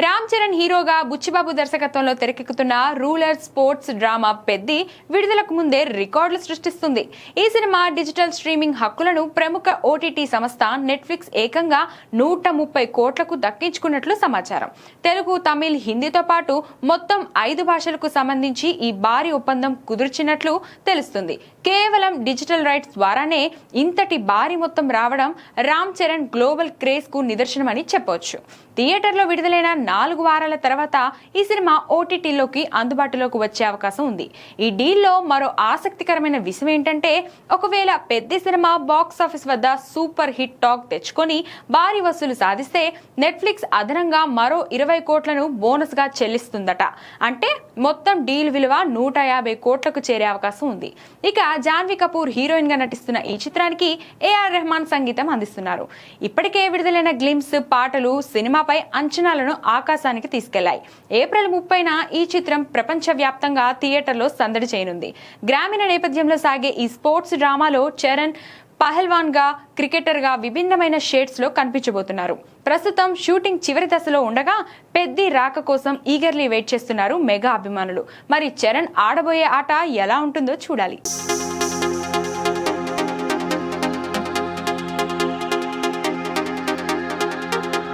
రామ్ చరణ్ హీరోగా బుచ్చిబాబు దర్శకత్వంలో తెరకెక్కుతున్న రూలర్ స్పోర్ట్స్ డ్రామా పెద్ది విడుదలకు ముందే రికార్డులు సృష్టిస్తుంది. ఈ సినిమా డిజిటల్ స్ట్రీమింగ్ హక్కులను ప్రముఖ ఓటీటీ సంస్థ నెట్ఫ్లిక్స్ ఏకంగా 130 కోట్లకు దక్కించుకున్నట్లు సమాచారం. తెలుగు, తమిళ్, హిందీతో పాటు మొత్తం 5 భాషలకు సంబంధించి ఈ భారీ ఒప్పందం కుదిర్చినట్లు తెలుస్తుంది. కేవలం డిజిటల్ రైట్స్ ద్వారానే ఇంతటి భారీ మొత్తం రావడం రామ్ చరణ్ గ్లోబల్ క్రేజ్ కు నిదర్శనమని చెప్పవచ్చు. థియేటర్లో విడుదలైన 4 వారాల తర్వాత ఈ సినిమా ఓటీటీలోకి అందుబాటులోకి వచ్చే అవకాశం ఉంది. ఈ డీల్లో మరో ఆసక్తికరమైన విషయం ఏంటంటే, ఒకవేళ పెద్ద సినిమా బాక్స్ ఆఫీస్ వద్ద సూపర్ హిట్ టాక్ తెచ్చుకొని భారీ వసూలు సాధిస్తే నెట్ఫ్లిక్స్ అదనంగా మరో 20 కోట్లను బోనస్ గా చెల్లిస్తుందట. అంటే మొత్తం డీల్ విలువ 150 కోట్లకు చేరే అవకాశం ఉంది. ఇక జాన్వీ కపూర్ హీరోయిన్ గా నటిస్తున్న ఈ చిత్రానికి ఏఆర్ రెహమాన్ సంగీతం అందిస్తున్నారు. ఇప్పటికే విడుదలైన గ్లిమ్స్ పాటలు సినిమాపై అంచనాలను ఆకాశానికి తీసుకెళ్లాయి. ఏప్రిల్ 30న ఈ చిత్రం ప్రపంచవ్యాప్తంగా థియేటర్లో సందడి చేయనుంది. గ్రామీణ నేపథ్యంలో సాగే ఈ స్పోర్ట్స్ డ్రామాలో చరణ్ పహల్వాన్ గా, క్రికెటర్ గా విభిన్నమైన షేడ్స్ లో కనిపించబోతున్నారు. ప్రస్తుతం షూటింగ్ చివరి దశలో ఉండగా పెద్ది రాక కోసం ఈగర్లీ వెయిట్ చేస్తున్నారు మెగా అభిమానులు. మరి చరణ్ ఆడబోయే ఆట ఎలా ఉంటుందో చూడాలి.